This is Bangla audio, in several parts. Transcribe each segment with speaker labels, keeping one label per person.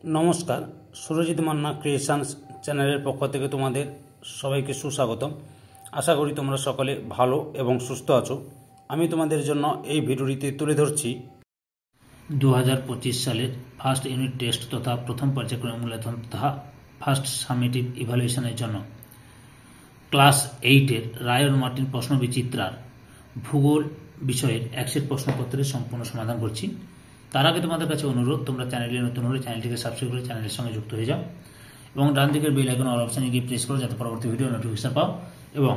Speaker 1: নমস্কার, সুরজিৎ মান্না ক্রিয়েশনস চ্যানেলের পক্ষ থেকে তোমাদের সবাইকে সুস্বাগতম। আশা করি তোমরা সকলে ভালো এবং সুস্থ আছো। আমি তোমাদের জন্য এই ভিডিওটিতে তুলে ধরছি
Speaker 2: 2025 সালের ফার্স্ট ইউনিট টেস্ট তথা প্রথম পর্যায়ক্রমিক মূল্যায়ন তথা ফার্স্ট সামেটিভ ইভ্যালুয়েশনের জন্য ক্লাস 8-এর রায়ন মার্টিন প্রশ্নবিচিত্রার ভূগোল বিষয়ের একসেট প্রশ্নপত্রের সম্পূর্ণ সমাধান করছি। তার আগে তোমাদের কাছে অনুরোধ, তোমরা চ্যানেলে নতুন হলে চ্যানেলটিকে সাবস্ক্রাইব করে চ্যানেলের সঙ্গে যুক্ত হয়ে যাও এবং ডান দিকের বেল আইকন অল অপশানে গিয়ে প্রেস করো যাতে পরবর্তী ভিডিও নোটিফিকেশন পাও, এবং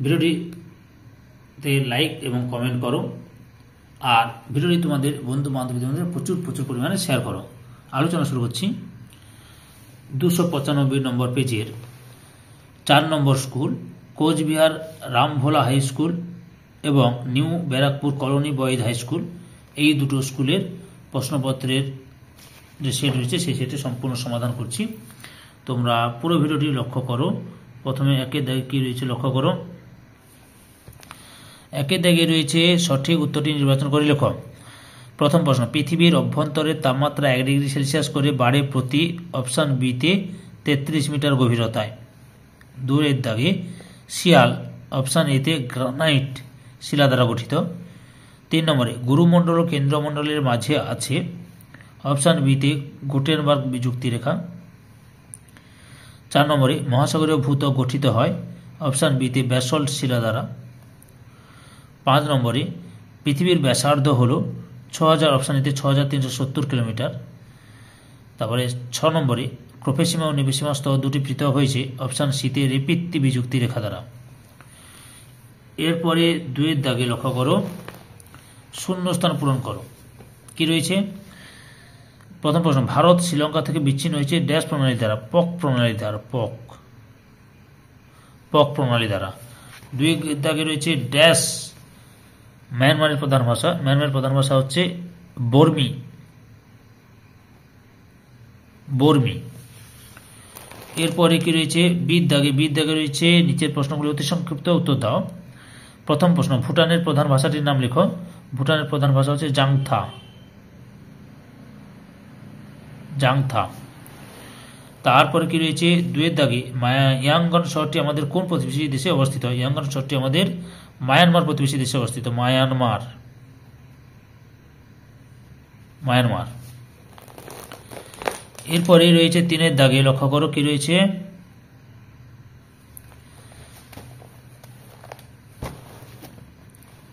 Speaker 2: ভিডিওটিতে লাইক এবং কমেন্ট করো, আর ভিডিওটি তোমাদের বন্ধু বান্ধবীদের মধ্যে প্রচুর পরিমাণে শেয়ার করো। আলোচনা শুরু করছি। 295 নম্বর পেজের 4 নম্বর school Coochbehar Rambhola high school এবং new Barrackpore colony boys high school, এই দুটো স্কুলের প্রশ্নপত্রের যে সেট রয়েছে সেই সেটে সম্পূর্ণ সমাধান করছি। তোমরা পুরো ভিডিওটি লক্ষ্য করো। প্রথমে একের দাগে কী রয়েছে লক্ষ্য করো। একের দাগে রয়েছে সঠিক উত্তরটি নির্বাচন করে লেখো। প্রথম প্রশ্ন, পৃথিবীর অভ্যন্তরের তাপমাত্রা 1 ডিগ্রি সেলসিয়াস করে বাড়ে প্রতি অপশান বিতে 33 মিটার গভীরতায়। 2-এর দাগে শিয়াল অপশান এতে গ্রানাইট শিলা দ্বারা গঠিত। 3 নম্বরে গুরুমণ্ডল ও কেন্দ্রমণ্ডলের মাঝে আছে অপশান বিতে গুটেনবার্গ বিযুক্তি রেখা। 4 নম্বরে মহাসাগরীয় ভূত্বক গঠিত হয় অপশান বিতে ব্যাসল্ট শিলা দ্বারা। 5 নম্বরে পৃথিবীর ব্যাসার্ধ হল 6000 অপশান এতে 6370 কিলোমিটার। তারপরে 6 নম্বরে ক্রোপেসীমা ও নিবেসীমা স্তর দুটি পৃথক হয়েছে অপশান সিতে রেপিত্তি বিযুক্তি রেখা দ্বারা। এরপরে 2-এর দাগে লক্ষ্য করো, শূন্যস্থান পূরণ করো। কি রয়েছে? প্রথম প্রশ্ন, ভারত শ্রীলঙ্কা থেকে বিচ্ছিন্ন হয়েছে ড্যাশ প্রণালী দ্বারা, পক প্রণালী দ্বারা, পক প্রণালী দ্বারা। 2-এর দাগে রয়েছে ড্যাশ মায়ানমারের প্রধান ভাষা, মায়ানমারের প্রধান ভাষা হচ্ছে বর্মি। এরপরে কি রয়েছে? বির দাগে রয়েছে নিচের প্রশ্নগুলি অতি সংক্ষিপ্ত উত্তর দাও। প্রথম প্রশ্ন, ভুটানের প্রধান ভাষাটির নাম লেখো। ভুটানের প্রধান ভাষা হচ্ছে জাংথা। তারপরে কি রয়েছে? 2-এর দাগে ইয়াঙ্গন শহরটি আমাদের কোন প্রতিবেশী দেশে অবস্থিত? ইয়াঙ্গন শহরটি আমাদের মায়ানমার প্রতিবেশী দেশে অবস্থিত, মায়ানমার। এরপরে রয়েছে 3-এর দাগে লক্ষ্য করো, কি রয়েছে?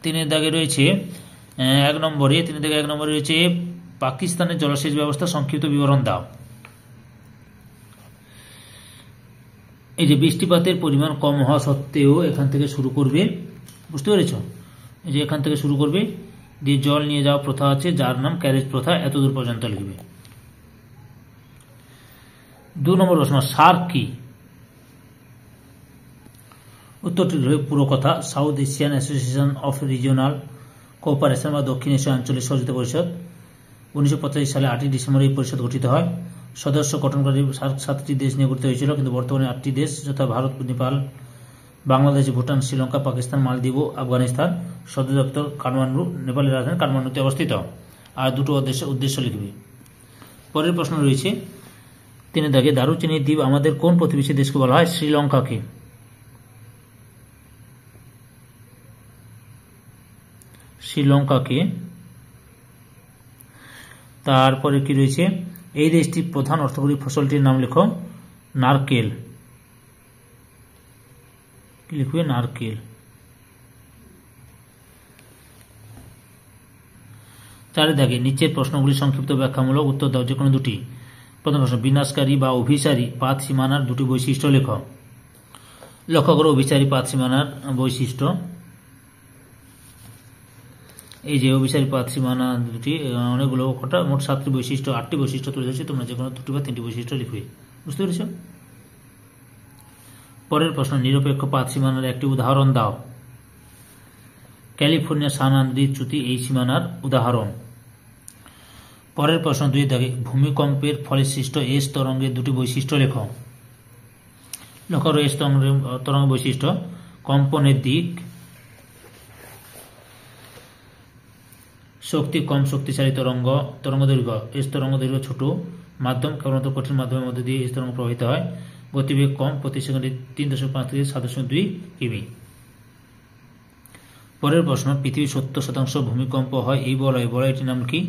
Speaker 2: তিনের দাগে রয়েছে 1 নম্বরে রয়েছে পাকিস্তানের জলসেচ ব্যবস্থা সংক্ষিপ্ত বিবরণ দাও। এই যে বৃষ্টিপাতের পরিমাণ কম হওয়া সত্ত্বেও এখান থেকে শুরু করবে, বুঝতে পেরেছ? এই যে এখান থেকে শুরু করবে, দিয়ে জল নিয়ে যাওয়া প্রথা আছে যার নাম ক্যারেজ প্রথা, এতদূর পর্যন্ত লিখবে। 2 নম্বর প্রশ্ন, সার্ক কি? উত্তরটি রয়েছে পুরো কথা, south Asian association of regional cooperation বা দক্ষিণ এশিয়া আঞ্চলিক সহযোগিতা পরিষদ। 1985 সালে 8 ডিসেম্বর এই পরিষদ গঠিত হয়। সদস্য গঠনকারী সার্ক 7টি দেশ নিয়ে গঠিত হয়েছিল, কিন্তু বর্তমানে 8টি দেশ, যথা ভারত, নেপাল, বাংলাদেশ, ভুটান, শ্রীলঙ্কা, পাকিস্তান, মালদ্বীপ ও আফগানিস্তান। সদর দপ্তর কাঠমান্ডু, নেপালের রাজধানী কাঠমান্ডুতে অবস্থিত। আর দুটো উদ্দেশ্য লিখবে। পরের প্রশ্ন রয়েছে 3-এর দাগে, দারুচিনি দ্বীপ আমাদের কোন প্রতিবেশী দেশকে বলা হয়? শ্রীলঙ্কাকে। তারপরে কি রয়েছে? এই দেশটির প্রধান অর্থকরী ফসলটির নাম লেখো। নারকেল। কি লিখবে? নারকেল। 4-এর দাগে নিচের প্রশ্নগুলি সংক্ষিপ্ত ব্যাখ্যামূলক উত্তর দাও, যে কোনো দুটি। প্রথম প্রশ্ন, বিনাশকারী বা অভিসারী পাত সীমানার দুটি বৈশিষ্ট্য লেখো। লক্ষ্য করো অভিসারী পাত সীমানার বৈশিষ্ট্য। এই যে অভিসারী পাত সীমানা দুটি, অনেকগুলো মোট 7টি বৈশিষ্ট্য, 8টি বৈশিষ্ট্য তুলে ধরেছে, তোমরা যে কোনো 2টি বা 3টি বৈশিষ্ট্য লিখবে, বুঝতে পেরেছ? পরের প্রশ্ন, নিরপেক্ষ পাত সীমানার একটি উদাহরণ দাও। ক্যালিফোর্নিয়া সান আন্দ্রিজ চ্যুতি এই সীমানার উদাহরণ। পরের প্রশ্ন 2-এর দাগে, ভূমিকম্পের ফলে সৃষ্ট এস তরঙ্গের দুটি বৈশিষ্ট্য লেখো। লক্ষ্য করো এস তরঙ্গের বৈশিষ্ট্য, কম্পনের দিক, শক্তি কম শক্তিশালী তরঙ্গ দৈর্ঘ্য এস তরঙ্গ দৈর্ঘ্য ছোট মাধ্যম কেবলমাত্র কঠিন মাধ্যমের মধ্যে দিয়ে এস তরঙ্গ প্রবাহিত হয় গতিবেগ কম প্রতি সেকেন্ডে 3.5 থেকে 7.2 কিমি। পরের প্রশ্ন পৃথিবীর 70% ভূমিকম্প হয় এই বলয়টির নাম কি?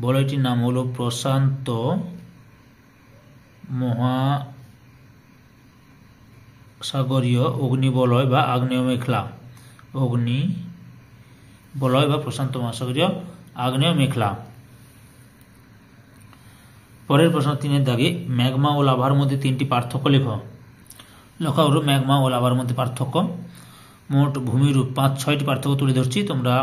Speaker 2: বলয়টির নাম হলো প্রশান্ত মহাসাগরীয় অগ্নিবলয় বা আগ্নেয় মেখলা। অগ্নিবলয় বা প্রশান্ত মহাসাগরীয় আগ্নেয় মেখলা। পরের প্রশ্ন 3 দাগে ম্যাগমা ও লাভার মধ্যে 3টি পার্থক্য লেখো। লক্ষ্য করো ম্যাগমা ও লাভার মধ্যে পার্থক্য মোট ভূমিরূপ 5-6টি পার্থক্য তুলে ধরছি, তোমরা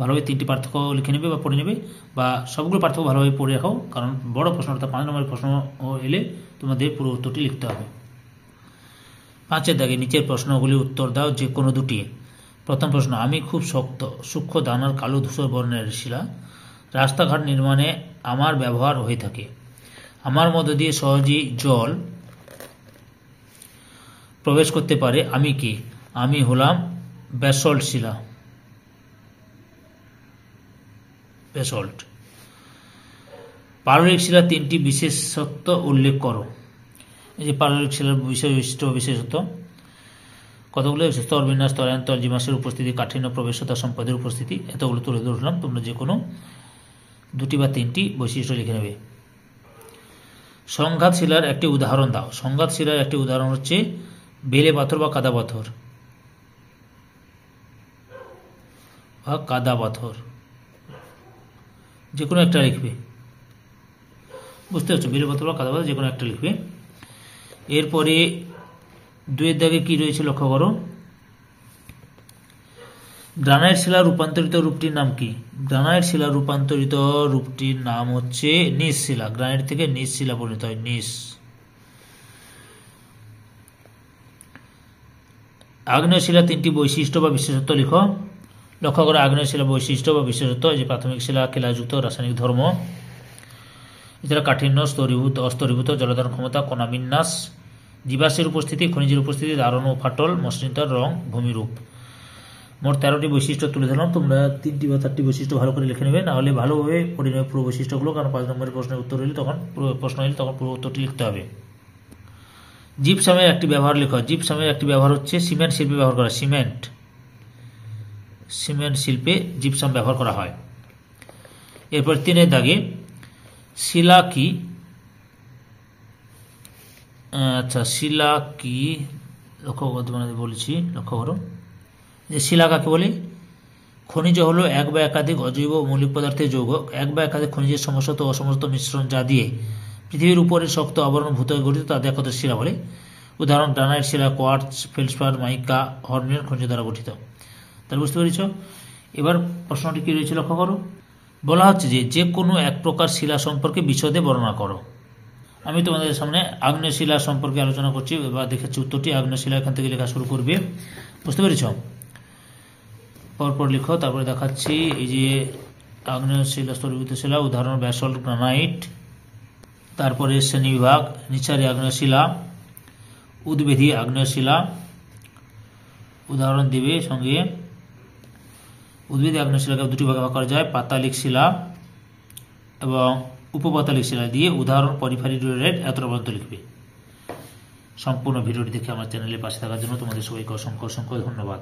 Speaker 2: ভালোভাবে 3টি পার্থক্য লিখে নেবে বা পড়ে নেবে বা সবগুলো পার্থক্য ভালোভাবে পড়ে রাখো, কারণ বড় প্রশ্ন অর্থাৎ 5 নম্বরের প্রশ্ন এলে তোমাদের পুরো উত্তরটি লিখতে হবে। 5 দাগে নিচের প্রশ্নগুলি উত্তর দাও যে কোনো দুটি। প্রথম প্রশ্ন আমি খুব সূক্ষ্ম দানার কালো ধূসর বর্ণের শিলা রাস্তাঘাট নির্মাণে আমার ব্যবহার হয়ে থাকে। আমার মধ্য দিয়ে সহজেই জল প্রবেশ করতে পারে। আমি কি? আমি হলাম ব্যাসল্ট শিলা। ব্যাসল্ট। পাললিক শিলার 3টি বিশেষত্ব উল্লেখ করো। এই যে পাললিক শিলার বিশেষত্ব কতগুলো? স্তর বিন্যাস, স্তরান্তর, জীবাশ্মের উপস্থিতি, কাঠিন্য, প্রবেশতা, সম্পদের উপস্থিতি, এতগুলো তুলে ধরলাম। তোমরা যে কোনো 2টি বা 3টি বৈশিষ্ট্য লিখে নেবে। সংঘাত শিলার একটি উদাহরণ দাও। সংঘাত শিলার একটি উদাহরণ হচ্ছে বেলে পাথর বা কাদা পাথর যে কোনো একটা লিখবে। বুঝতে পারছো? বেলে পাথর বা কাদা পাথর যে কোনো একটা লিখবে। এরপরে 2 দাগে কি রয়েছে লক্ষ্য করো। গ্রানাইট শিলার রূপান্তরিত রূপটির নাম কি? গ্রানাইট শিলার রূপান্তরিত রূপটির নাম হচ্ছে নিস শিলা। গ্রানাইট থেকে নিস শিলা পরিণত হয়, নিস। আগ্নেয় শিলা 3টি বৈশিষ্ট্য বা বিশেষত্ব লিখো। লক্ষ্য করে আগ্নেয় শিলা বৈশিষ্ট্য বা বিশেষত্ব যে প্রাথমিক শিলা কেলাযুক্ত, রাসায়নিক ধর্ম, এছাড়া কাঠিন্য, স্তরীভূত অস্তরীভূত, জলধারণ ক্ষমতা, কণা বিন্যাস, জীবাশ্মের উপস্থিতি, খনিজের উপস্থিতি, দারণ ও ফাটল, মসৃণতার রং, ভূমিরূপ। মোট 13টি বৈশিষ্ট্য তুলে ধরলাম। তোমরা 3টি বা 4টি বৈশিষ্ট্য ভালো করে লিখে নেবে, না হলে ভালোভাবে পড়ে নেবে পুরো বৈশিষ্ট্যগুলো, কারণ 5 নম্বরের প্রশ্নের উত্তর হলে তখন পুরো উত্তরটি লিখতে হবে। জিপসামের একটি ব্যবহার লেখো। জিপসামের একটি ব্যবহার হচ্ছে সিমেন্ট শিল্পে ব্যবহার করা। সিমেন্ট শিল্পে জিপসাম ব্যবহার করা হয়। এরপর 3 দাগে শিলা কি? শিলা কি লক্ষ্য করতে বলেছি। লক্ষ্য করো যে শিলা কাকে বলে? খনিজ হলো এক বা একাধিক অজৈব মৌলিক পদার্থের যৌগ, এক বা একাধিক খনিজের সমষ্টি ও অসমস্ত মিশ্রণ যা দিয়ে পৃথিবীর উপরে শক্ত আবরণ ভূত হয়ে গঠিত তাদের একত্রে শিলা বলে। উদাহরণ গ্রানাইট শিলা, কোয়ার্টজ, ফেলসপার, মাইকা, হর্নমিয়ন খনিজ দ্বারা গঠিত। তাহলে বুঝতে পেরেছ? এবার প্রশ্নটি কি রয়েছে লক্ষ্য করো। বলা হচ্ছে যে কোনো এক প্রকার শিলা সম্পর্কে বিশদে বর্ণনা করো। আমি তোমাদের সামনে আগ্নেয় শিলা সম্পর্কে আলোচনা করছি বা দেখাচ্ছি উত্তরটি। আগ্নেয় শিলা এখান থেকে লেখা শুরু করবে। বুঝতে পেরেছ? পরপর লিখো, তারপরে দেখাচ্ছি। এই যে আগ্নেয় শিলা, স্তরীভূত শিলা, উদাহরণ ব্যাসল্ট, গ্রানাইট। তারপরে শ্রেণীবিভাগ, নিঃসারী আগ্নেয় শিলা, উদ্ভিদী আগ্নেয় শিলা, উদাহরণ দিবে সঙ্গে। উদ্ভিদী আগ্নেয় শিলাকে 2টি ভাগে ভাগ করা যায়, পাতালিক শিলা এবং উপপাতালিক শিলা দিয়ে। উদাহরণ পরিফারি রিওরাইট। এতটা পর্যন্ত লিখবে। সম্পূর্ণ ভিডিওটি দেখে আমার চ্যানেলের পাশে থাকার জন্য তোমাদের সবাইকে অসংখ্য ধন্যবাদ।